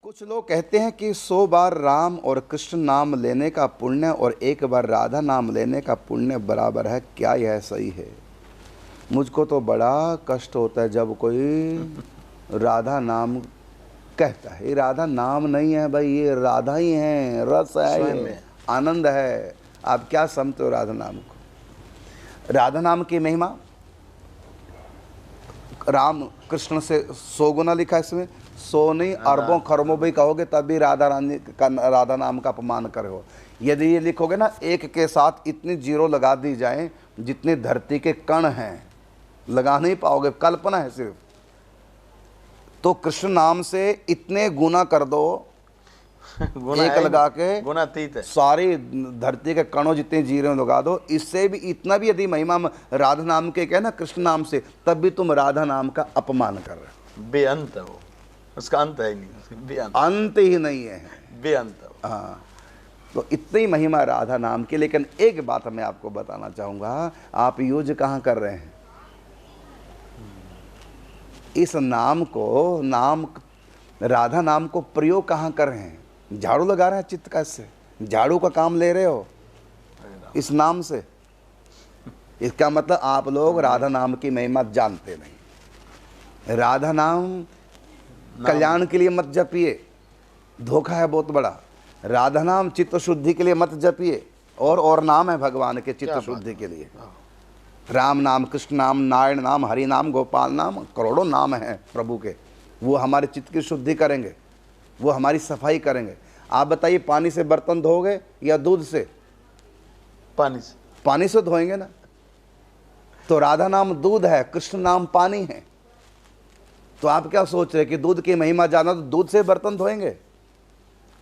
कुछ लोग कहते हैं कि 100 बार राम और कृष्ण नाम लेने का पुण्य और एक बार राधा नाम लेने का पुण्य बराबर है। क्या यह सही है? मुझको तो बड़ा कष्ट होता है जब कोई राधा नाम कहता है। ये राधा नाम नहीं है भाई, ये राधा ही है, रस है, ये आनंद है। आप क्या समझते हो राधा नाम को? राधा नाम की महिमा राम कृष्ण से 100 गुना लिखा है इसमें। 100 नहीं, अरबों खरबों भी कहोगे तब भी राधा रानी का, राधा नाम का अपमान करे हो। यदि ये लिखोगे ना, एक के साथ इतनी जीरो लगा दी जाए जितनी धरती के कण हैं, लगा नहीं पाओगे, कल्पना है सिर्फ। तो कृष्ण नाम से इतने गुना कर दो, एक लगा के गुणातीत है। सारी धरती के कणों जितने जीरे लगा दो। इससे भी इतना भी यदि महिमा राधा नाम के कहे ना, कृष्ण नाम से, तब भी तुम राधा नाम का अपमान कर रहे हो। बेअंत है वो, उसका अंत है ही नहीं, बेअंत, अंत ही नहीं है, बेअंत है। हाँ, तो इतनी महिमा राधा नाम की। लेकिन एक बात मैं आपको बताना चाहूँगा, आप यूज कहाँ कर रहे हैं इस नाम को? राधा नाम को प्रयोग कहाँ कर रहे हैं? झाड़ू लगा रहे हैं चित्त का, इससे झाड़ू का काम ले रहे हो इस नाम से। इसका मतलब आप लोग राधा नाम की महिमा जानते नहीं। राधा नाम कल्याण के लिए मत जपिए, धोखा है बहुत बड़ा। राधा नाम चित्त शुद्धि के लिए मत जपिए, और नाम है भगवान के चित्त शुद्धि के लिए। राम नाम, कृष्ण नाम, नारायण नाम, हरि नाम, गोपाल नाम, करोड़ों नाम हैं प्रभु के। वो हमारे चित्त की शुद्धि करेंगे, वो हमारी सफाई करेंगे। आप बताइए, पानी से बर्तन धोगे या दूध से? पानी से धोएंगे ना। तो राधा नाम दूध है, कृष्ण नाम पानी है। तो आप क्या सोच रहे कि दूध की महिमा जाना तो दूध से बर्तन धोएंगे?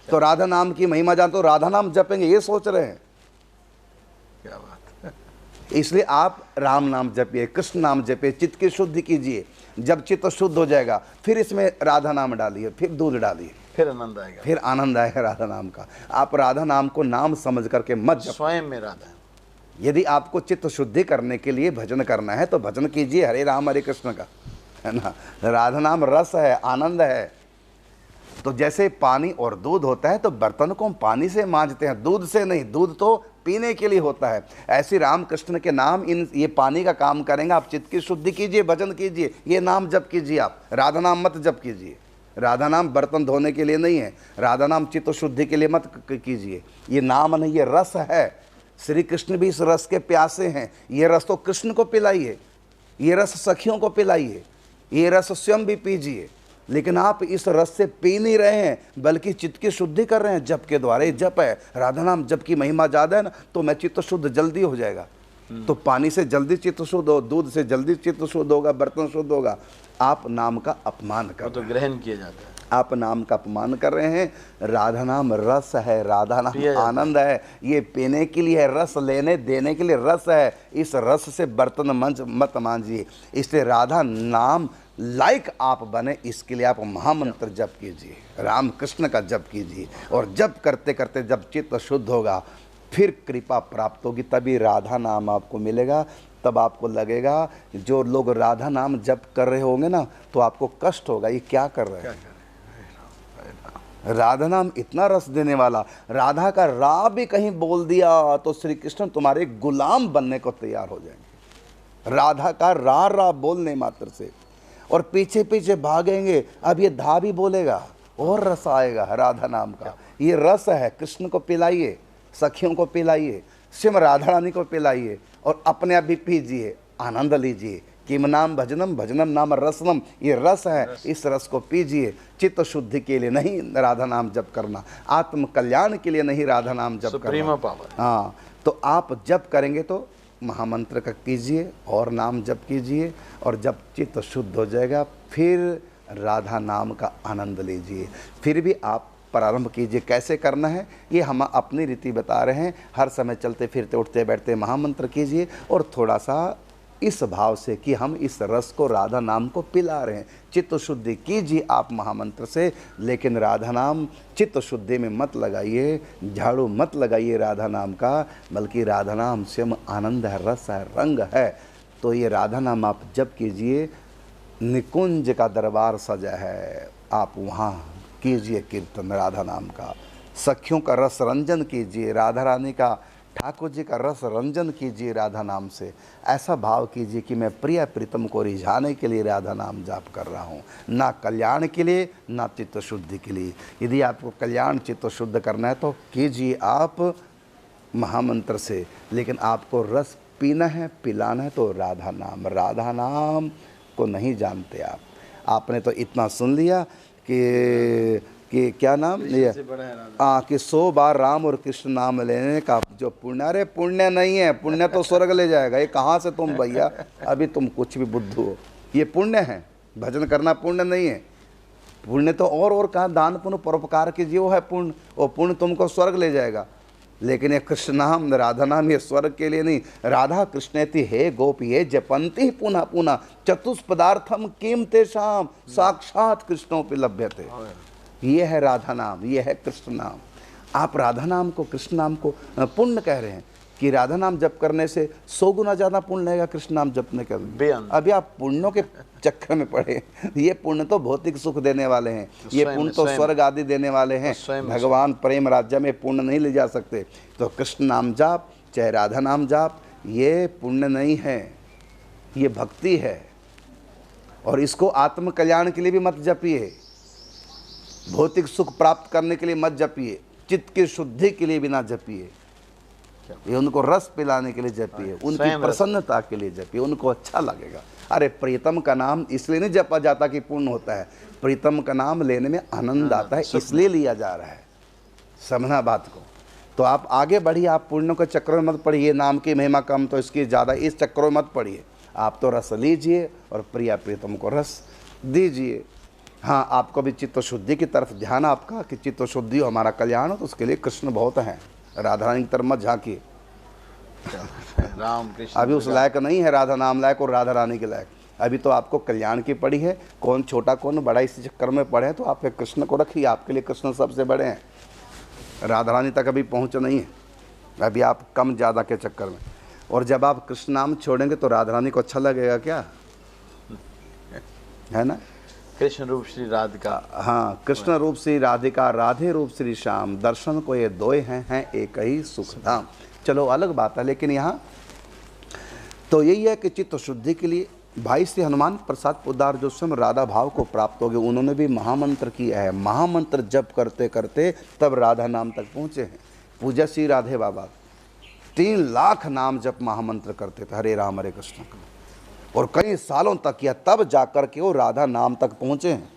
तो राधा नाम की महिमा जाना तो राधा नाम जपेंगे, ये सोच रहे हैं। क्या बात है। इसलिए आप राम नाम जपिए, कृष्ण नाम जपिए, चित्त की शुद्धि कीजिए। जब चित्त शुद्ध हो जाएगा, फिर इसमें राधा नाम डालिए, फिर दूध डालिए, फिर आनंद आएगा, फिर आनंद आएगा राधा नाम का। आप राधा नाम को नाम समझ करके मत जपो। स्वयं में राधा है। यदि आपको चित्त शुद्धि करने के लिए भजन करना है तो भजन कीजिए हरे राम हरे कृष्ण का, है ना। राधा नाम रस है, आनंद है। तो जैसे पानी और दूध होता है, तो बर्तन को हम पानी से मांजते हैं, दूध से नहीं। दूध तो पीने के लिए होता है। ऐसे राम कृष्ण के नाम ये पानी का काम करेंगे। आप चित्त की शुद्धि कीजिए, भजन कीजिए, ये नाम जप कीजिए। आप राधा नाम मत जप कीजिए। राधा नाम बर्तन धोने के लिए नहीं है, राधा नाम चित्त शुद्धि के लिए मत कीजिए। ये नाम नहीं, ये रस है। श्री कृष्ण भी इस रस के प्यासे हैं। ये रस तो कृष्ण को पिलाइए, ये रस सखियों को पिलाइए, ये रस स्वयं भी पीजिए। लेकिन आप इस रस से पी नहीं रहे हैं, बल्कि चित्त की शुद्धि कर रहे हैं जप के द्वारा। ये जप है, राधा नाम जप की महिमा ज़्यादा है ना, तो मैं चित्त शुद्ध जल्दी हो जाएगा। तो पानी से जल्दी चित्त शुद्ध हो, दूध से जल्दी चित्त शुद्ध होगा, बर्तन शुद्ध होगा। आप नाम का अपमान कर रहे हैं, तो ग्रहण किया जाता है। आप नाम का अपमान कर रहे हैं। राधा नाम रस है, राधा नाम आनंद है। ये पीने के लिए है, रस लेने देने के लिए रस है। इस रस से बर्तन मत मांजिए। इसलिए राधा नाम लाइक आप बने, इसके लिए आप महामंत्र जप कीजिए, राम कृष्ण का जप कीजिए। और जप करते करते जब चित्त शुद्ध होगा, फिर कृपा प्राप्त होगी, तभी राधा नाम आपको मिलेगा। तब आपको लगेगा, जो लोग राधा नाम जप कर रहे होंगे ना, तो आपको कष्ट होगा, ये क्या कर रहे हैं। राधा नाम इतना रस देने वाला, राधा का रा भी कहीं बोल दिया तो श्री कृष्ण तुम्हारे गुलाम बनने को तैयार हो जाएंगे। राधा का रा बोलने मात्र से, और पीछे पीछे भागेंगे। अब ये धा भी बोलेगा और रस आएगा राधा नाम का। ये रस है, कृष्ण को पिलाइए, सखियों को पिलाइए, स्वयं राधा रानी को पिलाइए, और अपने आप भी पीजिए, आनंद लीजिए। किम नाम भजनम, भजनम नाम रसनम। ये रस है, इस रस को पीजिए। चित्त शुद्धि के लिए नहीं राधा नाम जप करना, आत्म कल्याण के लिए नहीं राधा नाम जप करना। हाँ, तो आप जप करेंगे तो महामंत्र का कीजिए और नाम जप कीजिए, और जब चित्त शुद्ध हो जाएगा, फिर राधा नाम का आनंद लीजिए। फिर भी आप प्रारंभ कीजिए। कैसे करना है ये हम अपनी रीति बता रहे हैं। हर समय चलते फिरते उठते बैठते महामंत्र कीजिए, और थोड़ा सा इस भाव से कि हम इस रस को, राधा नाम को पिला रहे हैं। चित्त शुद्धि कीजिए आप महामंत्र से, लेकिन राधा नाम चित्त शुद्धि में मत लगाइए, झाड़ू मत लगाइए राधा नाम का, बल्कि राधा नाम स्वयं आनंद है, रस है, रंग है। तो ये राधा नाम आप जप कीजिए। निकुंज का दरबार सजा है, आप वहाँ कीजिए कीर्तन राधा नाम का, सखियों का रस रंजन कीजिए, राधा रानी का, ठाकुर जी का रस रंजन कीजिए राधा नाम से। ऐसा भाव कीजिए कि मैं प्रिय प्रीतम को रिझाने के लिए राधा नाम जाप कर रहा हूँ, ना कल्याण के लिए ना चित्त शुद्धि के लिए। यदि आपको कल्याण चित्त शुद्ध करना है तो कीजिए आप महामंत्र से, लेकिन आपको रस पीना है, पिलाना है तो राधा नाम को नहीं जानते आप। आपने तो इतना सुन लिया कि क्या नाम ये कि 100 बार राम और कृष्ण नाम लेने का जो पुण्य, अरे पुण्य नहीं है, पुण्य तो स्वर्ग ले जाएगा। ये कहाँ से तुम भैया, अभी तुम कुछ भी बुद्धू हो। ये पुण्य है, भजन करना पुण्य नहीं है। पुण्य तो और कहाँ, दान पुण्य परोपकार कीजिए, वो है पुण्य, वो पुण्य तुमको स्वर्ग ले जाएगा। लेकिन ये कृष्ण नाम राधा नाम ये स्वर्ग के लिए नहीं। राधा कृष्णेति हे गोपी हे जपंती पुनः पुनः चतुष्पदार्थम किम तेषाम साक्षात कृष्णोपि लभ्यते। ये है राधा नाम, ये है कृष्ण नाम। आप राधा नाम को, कृष्ण नाम को पुण्य कह रहे हैं कि राधा नाम जप करने से 100 गुना ज़्यादा पुण्य लगेगा कृष्ण नाम जपने का। अभी आप पुण्यों के चक्कर में पड़े। ये पुण्य तो भौतिक सुख देने वाले हैं, ये पुण्य तो स्वर्ग आदि देने वाले हैं। भगवान प्रेम राज्य में पुण्य नहीं ले जा सकते। तो कृष्ण नाम जाप चाहे राधा नाम जाप, ये पुण्य नहीं है, ये भक्ति है। और इसको आत्म कल्याण के लिए भी मत जपिए, भौतिक सुख प्राप्त करने के लिए मत जपिए, चित्त की शुद्धि के लिए भी ना जपिए। ये उनको रस पिलाने के लिए जपिए, उनकी प्रसन्नता के लिए जपिए, उनको अच्छा लगेगा। अरे प्रीतम का नाम इसलिए नहीं जपा जाता कि पुण्य होता है, प्रीतम का नाम लेने में आनंद आता है, इसलिए लिया जा रहा है। समझना बात को। तो आप आगे बढ़िए, आप पुण्यों के चक्कर में मत पड़िए, नाम की महिमा कम तो इसकी ज़्यादा, इस चक्कर में मत पड़िए। आप तो रस लीजिए और प्रिया प्रीतम को रस दीजिए। हाँ, आपको भी चित्त शुद्धि की तरफ ध्यान आपका कि चित्त शुद्धि हो, हमारा कल्याण हो, तो उसके लिए कृष्ण बहुत हैं। राधा रानी की तरफ मत झांकिए। राम कृष्ण अभी उस लायक नहीं है राधा नाम लायक और राधा रानी के लायक। अभी तो आपको कल्याण की पड़ी है, कौन छोटा कौन बड़ा इसी चक्कर में पड़े हैं। तो आप कृष्ण को रखिए, आपके लिए कृष्ण सबसे बड़े हैं। राधा रानी तक अभी पहुँच नहीं है, अभी आप कम ज़्यादा के चक्कर में। और जब आप कृष्ण नाम छोड़ेंगे तो राधा रानी को अच्छा लगेगा क्या, है ना। कृष्ण रूप श्री राधिका, हाँ, कृष्ण रूप श्री राधिका, राधे रूप श्री श्याम, दर्शन को ये दोए हैं एक ही सुख धाम। चलो अलग बात है, लेकिन यहाँ तो यही है कि चित्त शुद्धि के लिए भाई श्री हनुमान प्रसाद पोद्दार जो स्वयं राधा भाव को प्राप्त हो गए, उन्होंने भी महामंत्र किया है। महामंत्र जप करते करते तब राधा नाम तक पहुँचे हैं। पूज्य श्री राधे बाबा 3 लाख नाम जप महामंत्र करते थे, हरे राम हरे कृष्ण, और कई सालों तक किया, तब जाकर के वो राधा नाम तक पहुँचे हैं।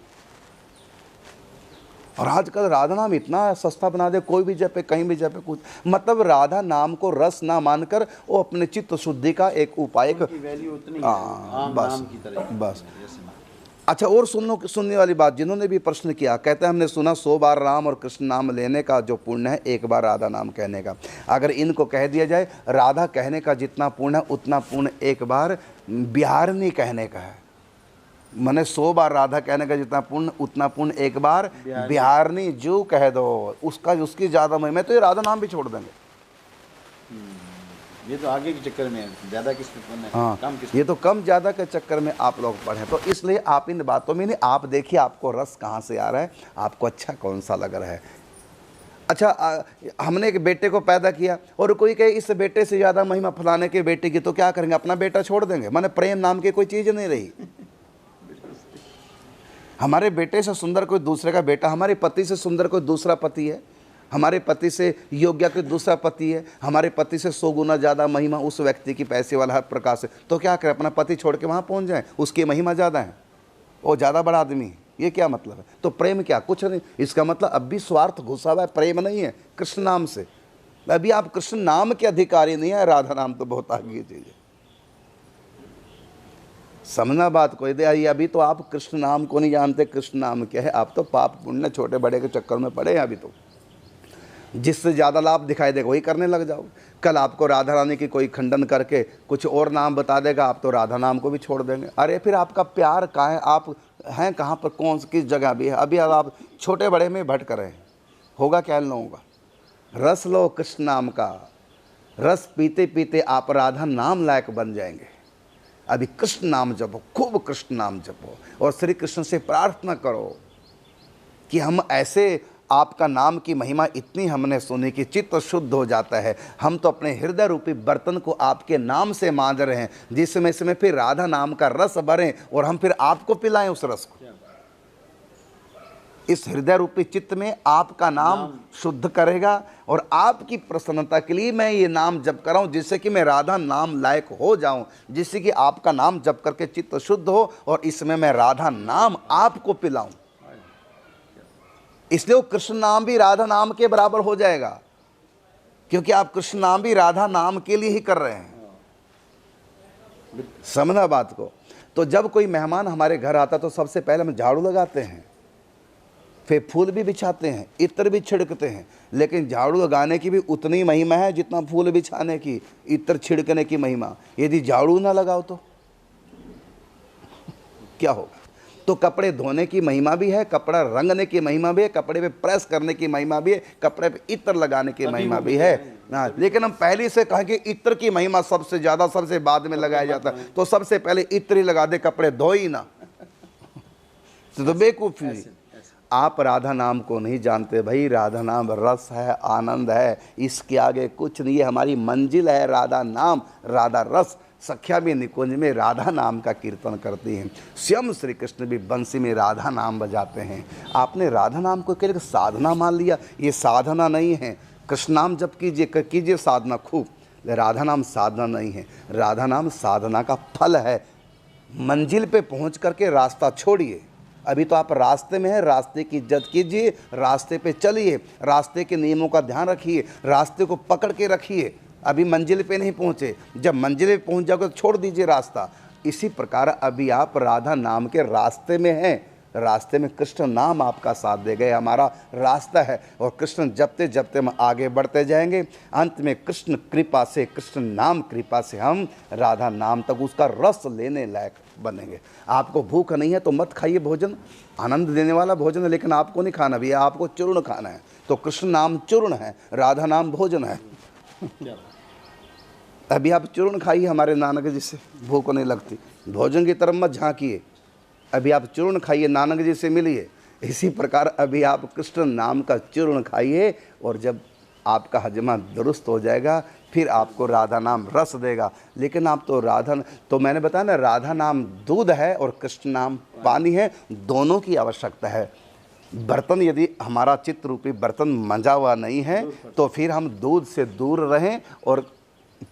और आजकल राधा नाम इतना सस्ता बना दे, कोई भी जपे, कहीं भी जपे, कुछ मतलब राधा नाम को रस ना मानकर वो अपने चित्त शुद्धि का एक उपाय वैल्यू उतनी है आम नाम की तरह। बस। अच्छा, और सुनने वाली बात, जिन्होंने भी प्रश्न किया, कहते हैं हमने सुना 100 बार राम और कृष्ण नाम लेने का जो पुण्य है, 1 बार राधा नाम कहने का। अगर इनको कह दिया जाए राधा कहने का जितना पुण्य है उतना पुण्य 1 बार बिहारनी कहने का है। मैंने 100 बार राधा कहने का जितना पुण्य उतना पुण्य 1 बार बिहारनी जो कह दो, उसका उसकी ज़्यादा महिमा। तो ये राधा नाम भी छोड़ देंगे। ये तो आगे के चक्कर में है, ज़्यादा किसमें पुण्य है, हाँ, कम किस, ये तो कम ज़्यादा के चक्कर में आप लोग पढ़े। तो इसलिए आप इन बातों में नहीं, आप देखिए आपको रस कहाँ से आ रहा है, आपको अच्छा कौन सा लग रहा है। अच्छा, हमने एक बेटे को पैदा किया और कोई कहे इस बेटे से ज़्यादा महिमा फलाने के बेटे की, तो क्या करेंगे, अपना बेटा छोड़ देंगे। माने प्रेम नाम की कोई चीज़ नहीं रही। हमारे बेटे से सुंदर कोई दूसरे का बेटा, हमारे पति से सुंदर कोई दूसरा पति है, हमारे पति से योग्य कोई दूसरा पति है, हमारे पति से 100 गुना ज़्यादा महिमा उस व्यक्ति की, पैसे वाला हर प्रकार से। तो क्या करें, अपना पति छोड़ के वहाँ पहुँच जाएं, उसकी महिमा ज़्यादा है, वो ज़्यादा बड़ा आदमी है। ये क्या मतलब है। तो प्रेम क्या, कुछ नहीं। इसका मतलब अब भी स्वार्थ घुसा हुआ है, प्रेम नहीं है कृष्ण नाम से। अभी आप कृष्ण नाम के अधिकारी नहीं है, राधा नाम तो बहुत आगे चीज़ है। समझना बात को। यदि अभी तो आप कृष्ण नाम को नहीं जानते, कृष्ण नाम क्या है, आप तो पाप पुण्य छोटे बड़े के चक्कर में पड़े हैं। अभी तो जिससे ज़्यादा लाभ दिखाई देगा वही करने लग जाओ। कल आपको राधा रानी की कोई खंडन करके कुछ और नाम बता देगा, आप तो राधा नाम को भी छोड़ देंगे। अरे फिर आपका प्यार कहाँ है, आप हैं कहाँ पर, कौन किस जगह भी है। अभी आप छोटे बड़े में भटक रहे हैं। होगा क्या इन लोगों का। रस लो कृष्ण नाम का, रस पीते पीते आप राधा नाम लायक बन जाएंगे। अभी कृष्ण नाम जपो, खूब कृष्ण नाम जपो और श्री कृष्ण से प्रार्थना करो कि हम ऐसे आपका नाम की महिमा इतनी हमने सुनी कि चित्त शुद्ध हो जाता है। हम तो अपने हृदय रूपी बर्तन को आपके नाम से मांज रहे हैं, जिसमें इसमें फिर राधा नाम का रस भरें और हम फिर आपको पिलाएं उस रस को। इस हृदय रूपी चित्त में आपका नाम शुद्ध करेगा और आपकी प्रसन्नता के लिए मैं ये नाम जप कर रहा हूँ, जिससे कि मैं राधा नाम लायक हो जाऊं, जिससे कि आपका नाम जप करके चित्त शुद्ध हो और इसमें मैं राधा नाम आपको पिलाऊं। इसलिए वो कृष्ण नाम भी राधा नाम के बराबर हो जाएगा, क्योंकि आप कृष्ण नाम भी राधा नाम के लिए ही कर रहे हैं। समझना बात को। तो जब कोई मेहमान हमारे घर आता तो सबसे पहले हम झाड़ू लगाते हैं, फिर फूल भी बिछाते हैं, इत्र भी छिड़कते हैं। लेकिन झाड़ू लगाने की भी उतनी महिमा है जितना फूल बिछाने की, इत्र छिड़कने की महिमा। यदि झाड़ू ना लगाओ तो क्या होगा? तो कपड़े धोने की महिमा भी है, कपड़ा रंगने की महिमा भी है, कपड़े पे प्रेस करने की महिमा भी है, कपड़े पे इत्र लगाने की महिमा भी है। हाँ, लेकिन हम पहले से कहें कि इत्र की महिमा सबसे ज़्यादा सबसे बाद में लगाया जाता है, तो सबसे पहले इत्र ही लगा दे, कपड़े धो ही ना। तो बेवकूफ़ी। आप राधा नाम को नहीं जानते भाई। राधा नाम रस है, आनंद है, इसके आगे कुछ नहीं है। हमारी मंजिल है राधा नाम, राधा रस। सख्या भी निकुंज में राधा नाम का कीर्तन करती हैं। स्वयं श्री कृष्ण भी बंसी में राधा नाम बजाते हैं। आपने राधा नाम को केवल साधना मान लिया, ये साधना नहीं है। कृष्ण नाम जप कीजिए, कीजिए साधना खूब, राधा नाम साधना नहीं है। राधा नाम साधना का फल है। मंजिल पे पहुंच करके रास्ता छोड़िए। अभी तो आप रास्ते में हैं, रास्ते की इज्जत कीजिए, रास्ते पे चलिए, रास्ते के नियमों का ध्यान रखिए, रास्ते को पकड़ के रखिए। अभी मंजिल पे नहीं पहुँचे, जब मंजिल पे पहुँच जाओगे तो छोड़ दीजिए रास्ता। इसी प्रकार अभी आप राधा नाम के रास्ते में हैं। रास्ते में कृष्ण नाम आपका साथ दे गए, हमारा रास्ता है। और कृष्ण जपते जपते हम आगे बढ़ते जाएंगे। अंत में कृष्ण कृपा से, कृष्ण नाम कृपा से हम राधा नाम तक उसका रस लेने लायक बनेंगे। आपको भूख नहीं है तो मत खाइए भोजन, आनंद देने वाला भोजन है, लेकिन आपको नहीं खाना भैया, आपको चूर्ण खाना है। तो कृष्ण नाम चूर्ण है, राधा नाम भोजन है। अभी आप चूर्ण खाइए हमारे नानक जी से, भूख नहीं लगती। भोजन की तरफ मत झांकिए, अभी आप चूर्ण खाइए, नानक जी से मिलिए। इसी प्रकार अभी आप कृष्ण नाम का चूर्ण खाइए, और जब आपका हजमा दुरुस्त हो जाएगा फिर आपको राधा नाम रस देगा। लेकिन आप तो तो मैंने बताया ना, राधा नाम दूध है और कृष्ण नाम पानी है, दोनों की आवश्यकता है। बर्तन यदि हमारा चित्त रूपी बर्तन मंजा हुआ नहीं है तो फिर हम दूध से दूर रहें और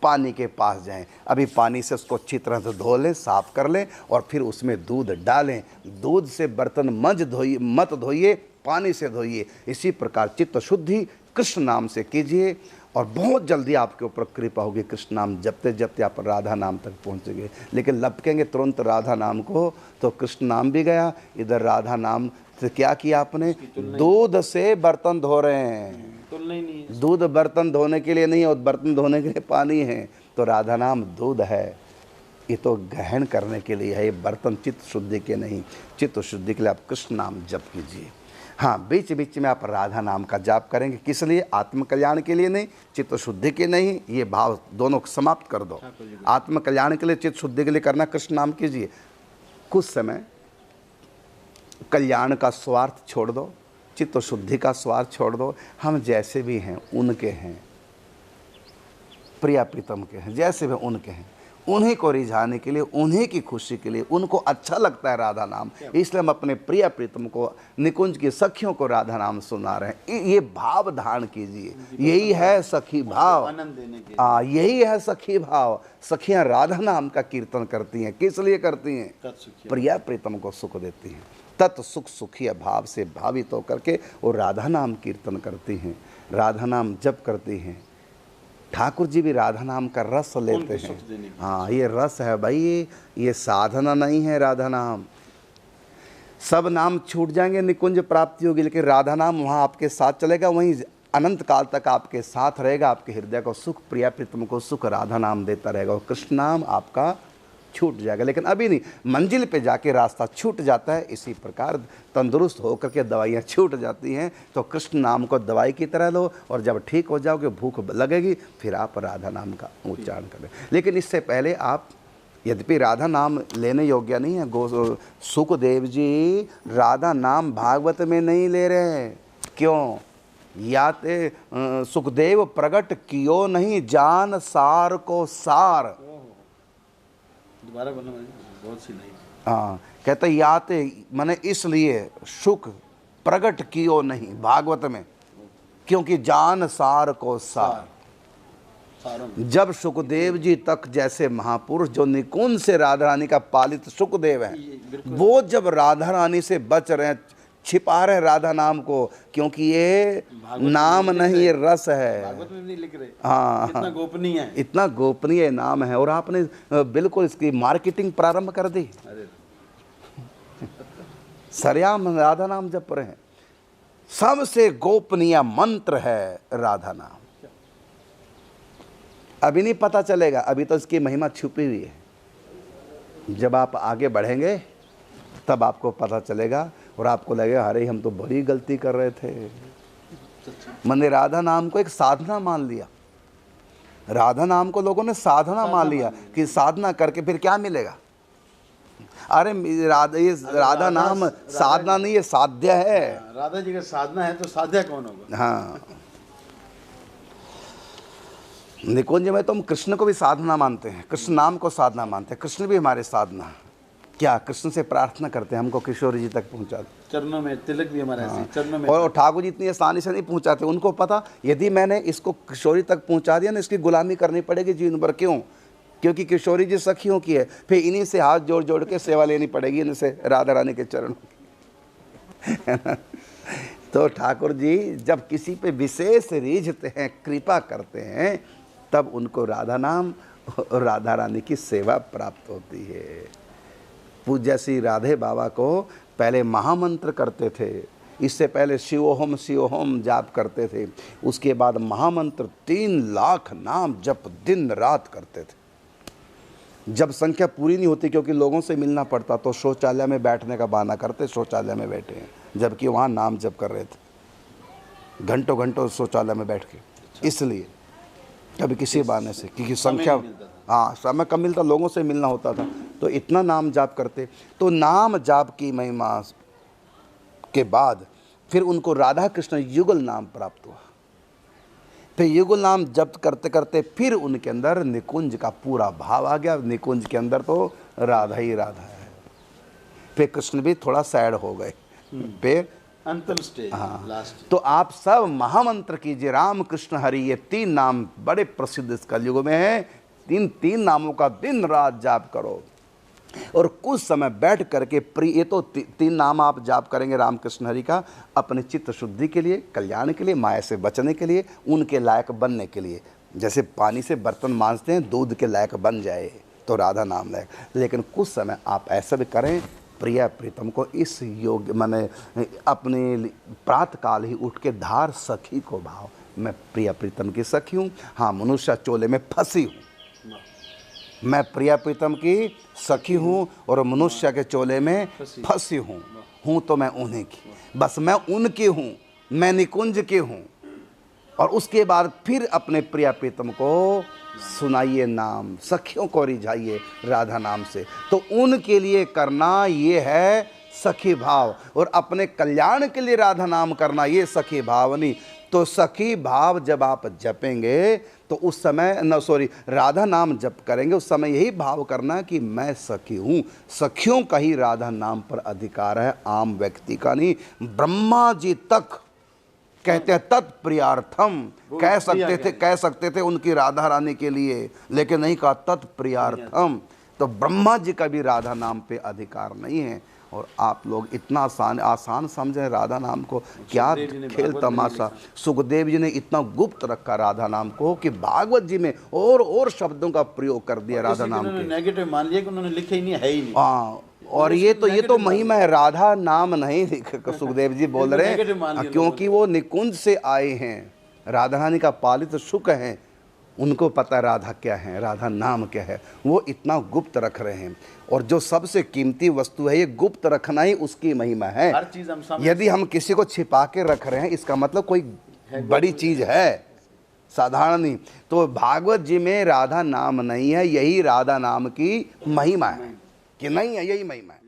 पानी के पास जाएं। अभी पानी से उसको अच्छी तरह से धो लें, साफ कर लें, और फिर उसमें दूध डालें। दूध से बर्तन मत धोइए, पानी से धोइए। इसी प्रकार चित्त शुद्धि कृष्ण नाम से कीजिए और बहुत जल्दी आपके ऊपर कृपा होगी। कृष्ण नाम जपते जपते आप राधा नाम तक पहुँचेंगे। लेकिन लपकेंगे तुरंत राधा नाम को तो कृष्ण नाम भी गया, इधर राधा नाम से क्या किया आपने? दूध से बर्तन धो रहे हैं। दूध बर्तन धोने के लिए नहीं और बर्तन धोने के लिए पानी है। तो राधा नाम दूध है, ये तो ग्रहण करने के लिए है। ये बर्तन चित्त शुद्धि के नहीं, चित्त शुद्धि के लिए आप कृष्ण नाम जप कीजिए। हाँ, बीच बीच में आप राधा नाम का जाप करेंगे, किस लिए? आत्म कल्याण के लिए नहीं, चित्त शुद्धि के नहीं। ये भाव दोनों समाप्त कर दो। आत्म कल्याण के लिए, चित्त शुद्धि के लिए करना, कृष्ण नाम कीजिए। कुछ समय कल्याण का स्वार्थ छोड़ दो, चित्त शुद्धि का स्वार्थ छोड़ दो। हम जैसे भी हैं उनके हैं, प्रिया प्रीतम के हैं, जैसे भी उनके हैं। उन्हीं को रिझाने के लिए, उन्हीं की खुशी के लिए, उनको अच्छा लगता है राधा नाम, इसलिए हम अपने प्रिया प्रीतम को, निकुंज की सखियों को राधा नाम सुना रहे हैं। ये भाव धारण कीजिए, यही है सखी भाव। यही है सखी भाव। सखियां राधा नाम का कीर्तन करती हैं, किस लिए करती हैं? प्रिया प्रीतम को सुख देती हैं। तत् सुख सुखी भाव से भावित होकर के वो राधा नाम कीर्तन करती हैं, राधा नाम जप करती हैं। ठाकुर जी भी राधा नाम का रस लेते हैं। हाँ, ये रस है भाई, ये साधना नहीं है। राधा नाम, सब नाम छूट जाएंगे, निकुंज प्राप्ति होगी, लेकिन राधा नाम वहाँ आपके साथ चलेगा, वहीं अनंत काल तक आपके साथ रहेगा। आपके हृदय को सुख, प्रिया प्रीतम को सुख राधा नाम देता रहेगा। और कृष्ण नाम आपका छूट जाएगा, लेकिन अभी नहीं, मंजिल पे जाके रास्ता छूट जाता है। इसी प्रकार तंदुरुस्त होकर के दवाइयाँ छूट जाती हैं। तो कृष्ण नाम को दवाई की तरह लो, और जब ठीक हो जाओगे, भूख लगेगी, फिर आप राधा नाम का उच्चारण करें। लेकिन इससे पहले आप यद्यपि राधा नाम लेने योग्य नहीं है। सुखदेव जी राधा नाम भागवत में नहीं ले रहे हैं। क्यों? या ते सुखदेव प्रकट कियो नहीं जान सार को सार। दोबारा बोलना बहुत सी नहीं। हाँ, कहते याते मैंने इसलिए सुख प्रकट कियो नहीं भागवत में, क्योंकि जान सार को सार। जब सुखदेव जी तक जैसे महापुरुष जो निकुंज से राधा रानी का पालित सुखदेव है, वो जब राधा रानी से बच रहे हैं, छिपा रहे राधा नाम को, क्योंकि ये नाम नहीं, ये रस है। भागवत में नहीं लिख रहे। हाँ, इतना गोपनीय है, इतना गोपनीय नाम है, और आपने बिल्कुल इसकी मार्केटिंग प्रारंभ कर दी। अरे सरेआम राधा नाम जप रहे हैं। सबसे गोपनीय मंत्र है राधा नाम। अभी नहीं पता चलेगा, अभी तो इसकी महिमा छुपी हुई है। जब आप आगे बढ़ेंगे तब आपको पता चलेगा, और आपको लगेगा अरे हम तो बड़ी गलती कर रहे थे। मैंने राधा नाम को एक साधना मान लिया। राधा नाम को लोगों ने साधना मान लिया कि साधना करके फिर क्या मिलेगा। अरे राधा नाम साधना नहीं है, साध्य है। राधा जी का साधना है तो साध्य कौन होगा? हाँ, निकुंज में तो हम कृष्ण को भी साधना मानते हैं, कृष्ण नाम को साधना मानते हैं। कृष्ण भी हमारे साधना। क्या कृष्ण से प्रार्थना करते हैं हमको किशोरी जी तक पहुंचा दे। चरणों में तिलक भी हमारे ऐसे चरणों में। और ठाकुर जी इतनी आसानी से नहीं पहुंचाते। उनको पता यदि मैंने इसको किशोरी तक पहुंचा दिया ना, इसकी गुलामी करनी पड़ेगी जीवन भर। क्यों? क्योंकि किशोरी जी सखियों की है, फिर इन्हीं से हाथ जोड़ जोड़ के सेवा लेनी पड़ेगी, इनसे राधा रानी के चरणों की। तो ठाकुर जी जब किसी पे विशेष रीझते हैं, कृपा करते हैं, तब उनको राधा नाम और राधा रानी की सेवा प्राप्त होती है। पूज्य श्री राधे बाबा को पहले महामंत्र करते थे, इससे पहले शिवोहम जाप करते थे, उसके बाद महामंत्र 3 लाख नाम जप दिन रात करते थे। जब संख्या पूरी नहीं होती, क्योंकि लोगों से मिलना पड़ता, तो शौचालय में बैठने का बहाना करते, शौचालय में बैठे हैं, जबकि वहाँ नाम जप कर रहे थे घंटों घंटों शौचालय में बैठ के। इसलिए कभी किसी बहाने से, क्योंकि संख्या, हाँ समय कम मिलता, लोगों से मिलना होता था, तो इतना नाम जाप करते। तो नाम जाप की महिमा के बाद फिर उनको राधा कृष्ण युगल नाम प्राप्त हुआ। फिर युगल नाम जप करते करते फिर उनके अंदर निकुंज का पूरा भाव आ गया। निकुंज के अंदर तो राधा ही राधा है। फिर कृष्ण भी थोड़ा सैड हो गए। फिर अंतिम स्टेज, हाँ, लास्ट। तो आप सब महामंत्र कीजिए, राम कृष्ण हरि, ये 3 नाम बड़े प्रसिद्ध इस कलयुग में है। 3 नामों का दिन रात जाप करो, और कुछ समय बैठ करके ये तो 3 नाम आप जाप करेंगे राम कृष्ण हरि का, अपने चित्त शुद्धि के लिए, कल्याण के लिए, माया से बचने के लिए, उनके लायक बनने के लिए। जैसे पानी से बर्तन मांजते हैं, दूध के लायक बन जाए तो राधा नाम लायक। लेकिन कुछ समय आप ऐसा भी करें, प्रिया प्रीतम को इस योग माने अपने प्रातःकाल ही उठ के धार सखी को भाव, मैं प्रिया प्रीतम की सखी हूँ, हाँ मनुष्य चोले में फंसी हूँ, मैं प्रिया प्रीतम की सखी हूँ और मनुष्य के चोले में फंसी हूँ तो मैं उन्हीं की, बस मैं उनकी हूँ, मैं निकुंज की हूँ। और उसके बाद फिर अपने प्रिया प्रीतम को सुनाइए नाम, सखियों को रिझाइए राधा नाम से। तो उनके लिए करना ये है सखी भाव, और अपने कल्याण के लिए राधा नाम करना ये सखी भाव नहीं। तो सखी भाव जब आप जपेंगे तो उस समय राधा नाम जप करेंगे, उस समय यही भाव करना कि मैं सखी हूँ। सखियों का ही राधा नाम पर अधिकार है, आम व्यक्ति का नहीं। ब्रह्मा जी तक कहते हैं तत्प्रियार्थम, कह सकते थे उनकी राधा रानी के लिए, लेकिन नहीं कहा तत्प्रियार्थम। तो ब्रह्मा जी का भी राधा नाम पे अधिकार नहीं है। और आप लोग इतना आसान समझें राधा नाम को, क्या खेल तमाशा। सुखदेव जी ने इतना गुप्त रखा राधा नाम को कि भागवत जी में और शब्दों का प्रयोग कर दिया राधा नाम के। नेगेटिव मान लिया कि उन्होंने लिखे ही नहीं, है ही नहीं। हाँ, और ये तो महिमा है, राधा नाम नहीं सुखदेव जी बोल रहे हैं, क्योंकि वो निकुंज से आए हैं, राधा रानी का पालित सुख है, उनको पता राधा क्या है, राधा नाम क्या है, वो इतना गुप्त रख रहे हैं। और जो सबसे कीमती वस्तु है, ये गुप्त रखना ही उसकी महिमा है। हर चीज हम यदि हम किसी को छिपा के रख रहे हैं, इसका मतलब कोई बड़ी चीज है, साधारण नहीं। तो भागवत जी में राधा नाम नहीं है, यही राधा नाम की महिमा है कि नहीं है, यही महिमा है।